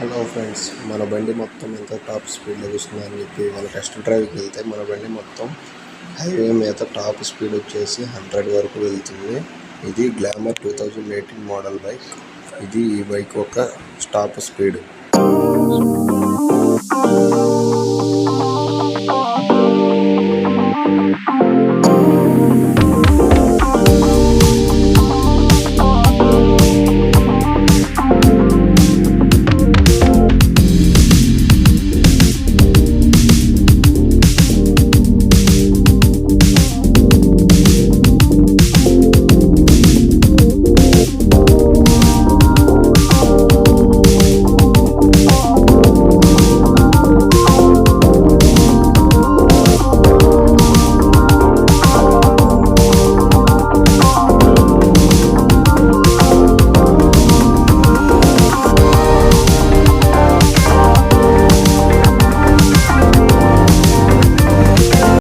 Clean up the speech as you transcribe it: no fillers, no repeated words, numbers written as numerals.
Hello friends, మన బండి మొత్తం ఎంత టాప్ స్పీడ్లో వస్తుందని చెప్పి వాళ్ళ టెస్ట్ డ్రైవ్కి వెళ్తే మన బండి మొత్తం హైవే మీద టాప్ స్పీడ్ వచ్చేసి 100 వరకు వెళ్తుంది. ఇది గ్లామర్ 2018 మోడల్ బైక్. ఇది ఈ బైక్ ఒక టాప్ స్పీడ్.